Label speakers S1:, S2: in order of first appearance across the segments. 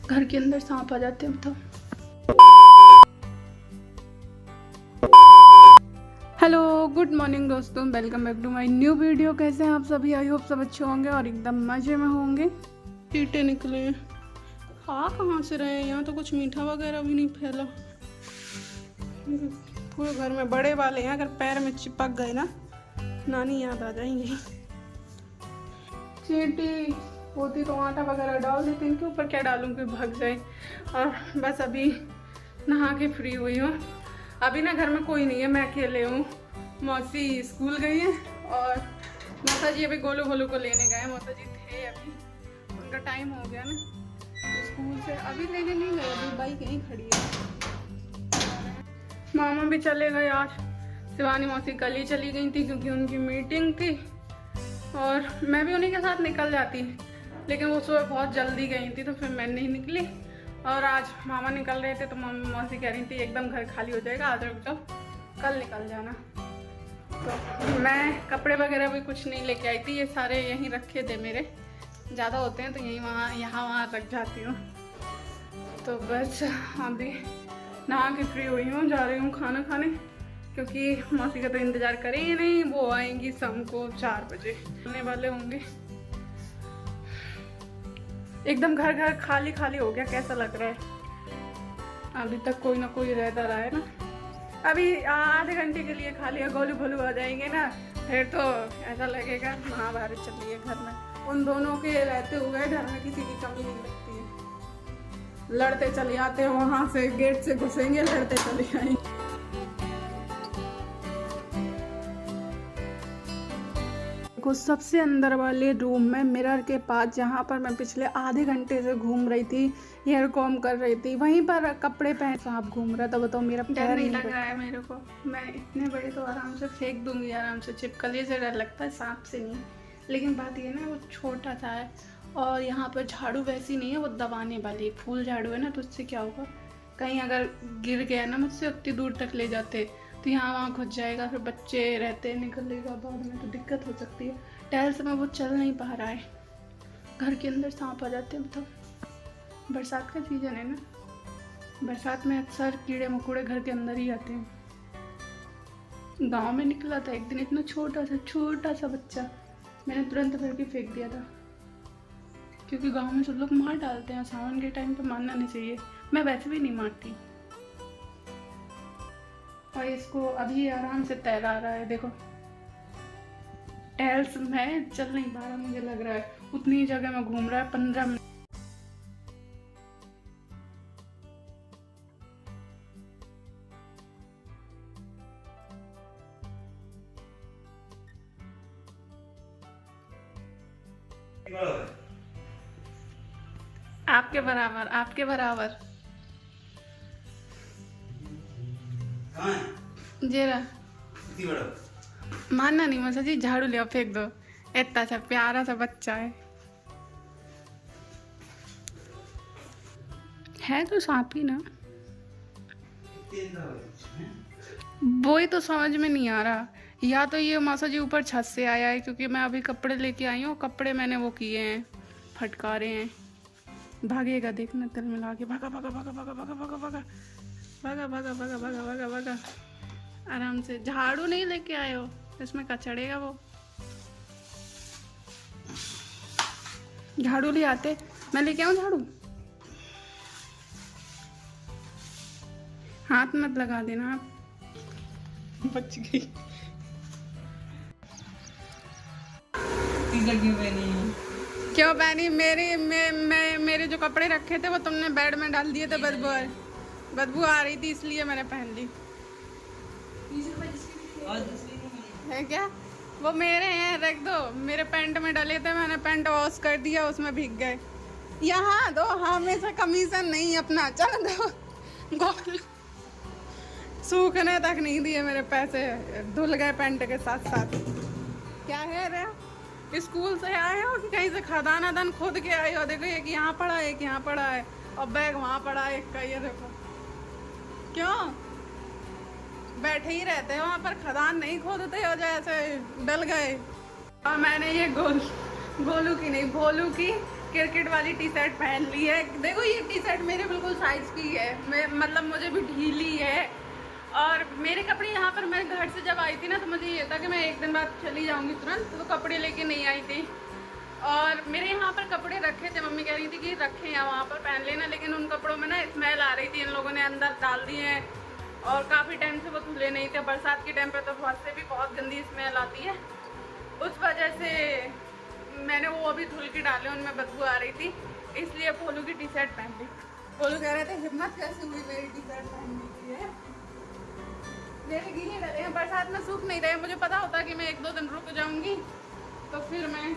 S1: घर के अंदर सांप आ जाते हैं। बताओ। हेलो गुड मॉर्निंग दोस्तों, welcome back to my new video. कैसे हैं आप सभी? आई होप सब अच्छे होंगे और एकदम मज़े में होंगे। कीटे निकले खा कहाँ से रहे हैं? यहाँ तो कुछ मीठा वगैरह भी नहीं फैला। पूरे घर में बड़े वाले हैं, अगर पैर में चिपक गए ना नानी याद आ जाएंगी। चींटी होती तो आटा वगैरह डाल देती, इनके ऊपर क्या डालूंगी भाग जाए। और बस अभी नहा के फ्री हुई हूँ। अभी ना घर में कोई नहीं है, मैं अकेले हूँ। मौसी स्कूल गई है और मौसा जी अभी गोलू भोलू को लेने गए। मौसा जी थे अभी, उनका टाइम हो गया ना स्कूल से, अभी लेने नहीं गए, अभी बाइक यहीं खड़ी है। मामा भी चले गए आज। शिवानी मौसी कल ही चली गई थी क्योंकि उनकी मीटिंग थी और मैं भी उन्हीं के साथ निकल जाती, लेकिन वो सुबह बहुत जल्दी गई थी तो फिर मैं नहीं निकली। और आज मामा निकल रहे थे तो मौसी कह रही थी एकदम घर खाली हो जाएगा, आज रुक जाओ, कल निकल जाना। तो मैं कपड़े वगैरह भी कुछ नहीं लेके आई थी, ये सारे यहीं रखे थे मेरे, ज़्यादा होते हैं तो यहीं यहाँ रख जाती हूँ। तो बस अभी नहा के फ्री हुई हूँ, जा रही हूँ खाना खाने, क्योंकि मौसी का तो इंतज़ार करेंगे नहीं, वो आएंगी शाम को 4 बजे आने वाले होंगे। एकदम घर खाली खाली हो गया, कैसा लग रहा है? अभी तक कोई ना कोई रहता रहा है ना। अभी आधे घंटे के लिए खाली है, गोलू भोलू आ जाएंगे ना, फिर तो ऐसा लगेगा महाभारत चल रही है घर में। उन दोनों के रहते हुए घर में किसी की कमी नहीं लगती है। लड़ते चले आते हैं, वहां से गेट से घुसेंगे, लड़ते चले आएंगे। सबसे अंदर वाले रूम में मिरर के पास, जहाँ पर मैं पिछले आधे घंटे से घूम रही थी, हेयर कॉम कर रही थी, वहीं पर कपड़े पहन सांप घूम रहा था। बताओ, मेरा पैर नहीं लग रहा है मेरे को। मैं इतने बड़े तो आराम से फेंक दूंगी, आराम से छिपकली से डर लगता है, सांप से नहीं। लेकिन बात ये ना, वो छोटा सा है और यहाँ पर झाड़ू वैसी नहीं है, वो दबाने वाली फूल झाड़ू है ना, तो उससे क्या होगा, कहीं अगर गिर गया ना मुझसे उतनी दूर तक ले जाते तो यहाँ वहाँ घुस जाएगा, फिर बच्चे रहते निकलेगा बाद में तो दिक्कत हो सकती है। टाइल्स में वो चल नहीं पा रहा है, घर के अंदर सांप आ जाते हैं। बताओ, बरसात का सीजन है ना, बरसात में अक्सर कीड़े मकोड़े घर के अंदर ही आते हैं। गांव में निकला था एक दिन, इतना छोटा सा बच्चा, मैंने तुरंत करके फेंक दिया था, क्योंकि गांव में सब लोग मार डालते हैं। सावन के टाइम पे मारना नहीं चाहिए, मैं वैसे भी नहीं मारती। और इसको अभी आराम से तैरा रहा है, देखो टाइल्स में चल नहीं पा रहा, मुझे लग रहा है उतनी जगह में घूम रहा है 15 मिनट। आपके बराबर, आपके बराबर जेरा मानना नहीं मौसा जी, झाड़ू ले फेंक दो, इतना सा प्यारा सा बच्चा है तो सांप ही ना। वो ही तो समझ में नहीं आ रहा, या तो ये मौसा जी ऊपर छत से आया है, क्योंकि मैं अभी कपड़े लेके आई हूँ, कपड़े मैंने वो किए हैं, फटकारे हैं। भागेगा देखना, तिल मिला के भागा भागा भागा भागा भागा भागा भागा भागा भागा भागा भागा भागा भागा आराम से। झाड़ू नहीं लेके आए हो, इसमें कचड़ेगा वो। झाड़ू ले आते, मैं लेके आऊं झाड़ू? हाथ मत लगा देना आप, बच गई। क्यों पहनी? मेरे जो कपड़े रखे थे वो तुमने बेड में डाल दिए थे, बदबू आ रही थी इसलिए मैंने पहन ली। है क्या? वो मेरे हैं, रख दो। मेरे पैंट में डाले थे, मैंने पैंट वॉश कर दिया, उसमें भीग गए। यहाँ दो, हमेशा कमीशन नहीं अपना, चल दो। सूखने तक नहीं दिए मेरे पैसे, धुल गए पैंट के साथ साथ। क्या है रे, स्कूल से आए हो कि कहीं से खदान खोद के आए हो? देखो एक यहाँ पड़ा है, एक यहाँ पड़ा है, और बैग वहाँ पड़ा है एक का, ये देखो। क्यों बैठे ही रहते हैं वहाँ पर, खदान नहीं खोदते हो जैसे डल गए। और मैंने ये गोलू की नहीं, भोलू की क्रिकेट वाली टी शर्ट पहन ली है। देखो ये टी शर्ट मेरे बिल्कुल साइज की है, मतलब मुझे भी ढीली है। और मेरे कपड़े यहाँ पर मैं घर से जब आई थी ना, तो मुझे ये था कि मैं एक दिन बाद चली जाऊँगी तुरंत, तो कपड़े लेके नहीं आई थी। और मेरे यहाँ पर कपड़े रखे थे, मम्मी कह रही थी कि रखें या वहाँ पर पहन लेना, लेकिन उन कपड़ों में ना स्मेल आ रही थी, इन लोगों ने अंदर डाल दिए हैं और काफ़ी टाइम से वो धुले नहीं थे। बरसात के टाइम पर तो बहुत से भी बहुत गंदी स्मेल आती है, उस वजह से मैंने वो अभी धुल के डाले, उनमें बदबू आ रही थी, इसलिए भोलू की टी शर्ट पहन ली। भोलू कह रहे थे हिम्मत कैसे हुई मेरी टी शर्ट पहनने की है। मेरे गीले डले हैं, बरसात में सूख नहीं रहे। मुझे पता होता कि मैं 1-2 दिन रुक जाऊंगी तो फिर मैं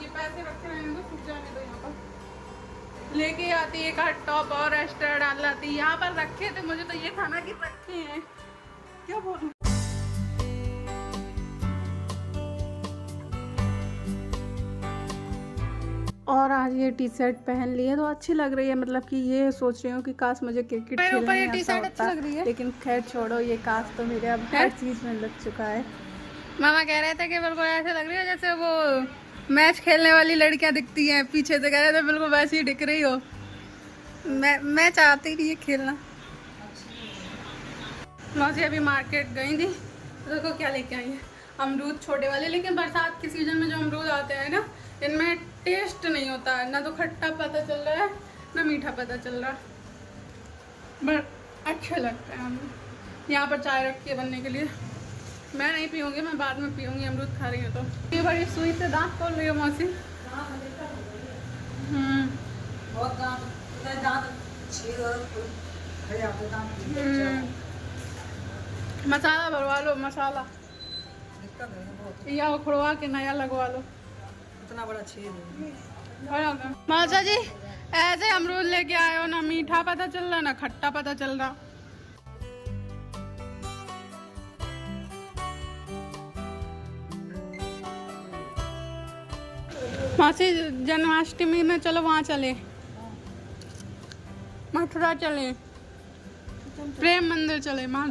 S1: ये पैसे रखे रहेंगे, सूख जाने दो। यहाँ पर लेके आती एक आध टॉप और एक्स्ट्रा डाल लाती, यहाँ पर रखे थे, मुझे तो ये था ना कि रखे हैं, क्या बोलूं। और आज ये टी शर्ट पहन ली है तो अच्छी लग रही है, मतलब कि ये सोच रही हूँ कि काश मुझे क्रिकेट खेलने ये टी शर्ट अच्छी लग रही है, लेकिन खैर छोड़ो, ये काश तो मेरे अब हर चीज़ में लग चुका है। मामा कह रहे थे कि बिल्कुल ऐसे लग रही है जैसे वो मैच खेलने वाली लड़कियां दिखती हैं, पीछे से कह रहे थे बिल्कुल वैसी ही दिख रही हो। मैं चाहती नहीं ये खेलना। मौसी अभी मार्केट गई थी, देखो क्या लेके आई है, अमरूद छोटे वाले। लेकिन बरसात के सीजन में जो अमरूद आते हैं ना, इनमें टेस्ट नहीं होता है, ना तो खट्टा पता चल रहा है ना मीठा पता चल रहा है, बट अच्छे लगते हैं अमरूद। यहाँ पर चाय रखी है बनने के लिए, मैं नहीं पीऊँगी, मैं बाद में पीऊँगी, अमरूद खा रही हूँ तो। ये बड़ी सुई से दांत खोल रही हो मौसी। मसाला भरवा लो, मसाला या उखड़वा के नया लगवा लो, इतना बड़ा छेद है। मासा जी ऐसे अमरूद लेके आए हो, ना मीठा पता चल रहा ना खट्टा पता चल रहा। मासी जन्माष्टमी में चलो वहाँ चले, मथुरा चले, प्रेम मंदिर चले। माँ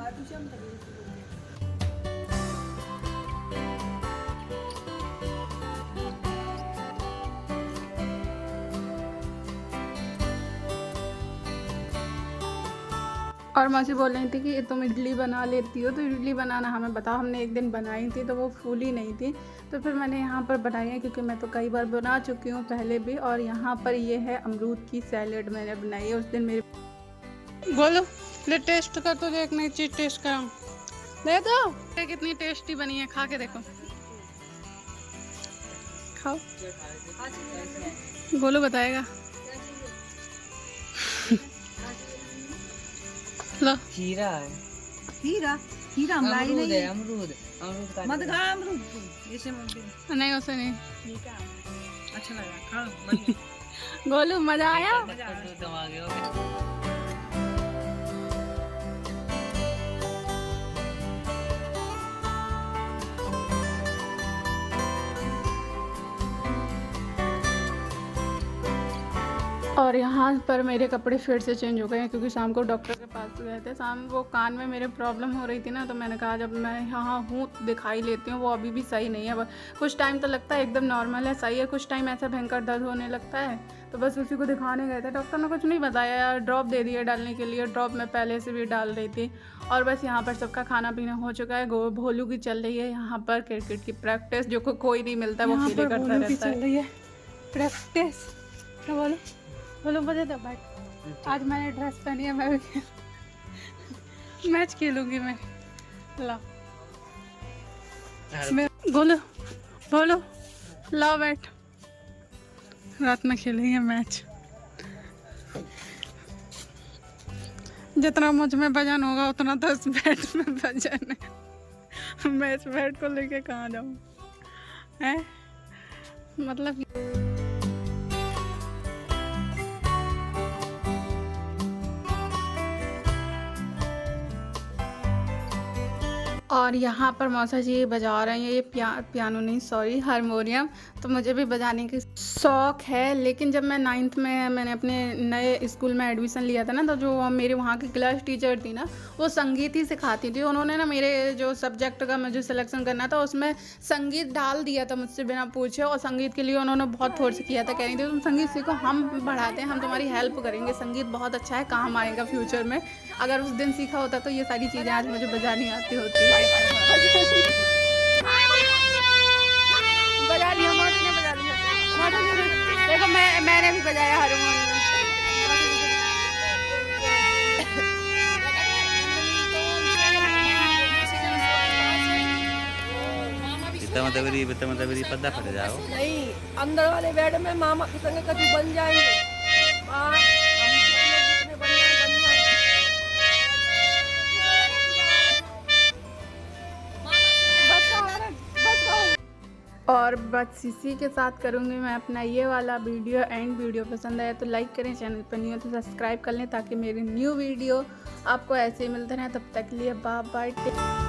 S1: और मौसी बोल रही थी कि तुम इडली बना लेती हो, तो इडली बनाना हमें बताओ। हमने एक दिन बनाई थी तो वो फूली नहीं थी, तो फिर मैंने यहाँ पर बनाई है, क्योंकि मैं तो कई बार बना चुकी हूँ पहले भी। और यहाँ पर ये है अमरूद की सैलेड मैंने बनाई है उस दिन मेरे। बोलो ले टेस्ट कर, तो एक नई चीज़ टेस्ट कराऊँ, दे दो। कितनी टेस्टी बनी है, खा के देखो, खाओ। बोलो बताएगा। लो
S2: हीरा है,
S3: हीरा हीरा मलाई नहीं है,
S2: अमरूद का
S3: मत खा अमरूद जैसे
S1: नहीं, उसे नहीं।
S3: ये क्या अच्छा लगा, खाओ।
S1: गोलू मजा आया। और यहाँ पर मेरे कपड़े फिर से चेंज हो गए हैं, क्योंकि शाम को डॉक्टर के पास गए थे। शाम वो कान में मेरे प्रॉब्लम हो रही थी ना, तो मैंने कहा जब मैं यहाँ हूँ दिखाई लेती हूँ। वो अभी भी सही नहीं है, कुछ टाइम तो लगता है एकदम नॉर्मल है, सही है, कुछ टाइम ऐसा भयंकर दर्द होने लगता है। तो बस उसी को दिखाने गए थे, डॉक्टर ने कुछ नहीं बताया यार, ड्रॉप दे दिया डालने के लिए। ड्रॉप मैं पहले से भी डाल रही थी। और बस यहाँ पर सबका खाना पीना हो चुका है। भोलू की चल रही है यहाँ पर क्रिकेट की प्रैक्टिस, जो कोई नहीं मिलता है, वो फील करता रहता है। प्रैक्टिस बोलो बोलो, बजे तो बैठ। आज मैंने ड्रेस पहनी है, मैं भी मैच खेलूंगी मैं। ला बोलो बोलो, लाओ बैठ, रात में खेलेंगे मैच। जितना मुझ में वजन होगा उतना तो इस बैट में वजन है। मैं इस बैट को लेके कहाँ जाऊँ है, मतलब। और यहाँ पर मौसा जी बजा रहे हैं, ये पियानो नहीं सॉरी हारमोनियम, तो मुझे भी बजाने की शौक़ है, लेकिन जब मैं 9th में मैंने अपने नए स्कूल में एडमिशन लिया था ना, तो जो मेरे वहाँ की क्लास टीचर थी ना, वो संगीत ही सिखाती थी। उन्होंने ना मेरे जो सब्जेक्ट का मुझे सिलेक्शन करना था उसमें संगीत डाल दिया था मुझसे बिना पूछे, और संगीत के लिए उन्होंने बहुत फोर्स किया था, कह रही थी तुम संगीत सीखो, हम बढ़ाते हैं, हम तुम्हारी हेल्प करेंगे, संगीत बहुत अच्छा है, काम आएगा फ्यूचर में। अगर उस दिन सीखा होता तो ये सारी चीज़ें आज मुझे बजानी आती होती। बजा लिया, मोटी ने बजा लिया, देखो मैंने भी बजाया हारमोनियम।
S2: बितमतबरी पद्दा फट जाओ
S3: नहीं, अंदर वाले बेड में मामा के संग कभी बन जाएंगे।
S1: और बस इसी के साथ करूँगी मैं अपना ये वाला वीडियो एंड। वीडियो पसंद आया तो लाइक करें, चैनल पर नहीं हो तो सब्सक्राइब कर लें, ताकि मेरी न्यू वीडियो आपको ऐसे ही मिलते रहें। तब तक के लिए बाय बाय।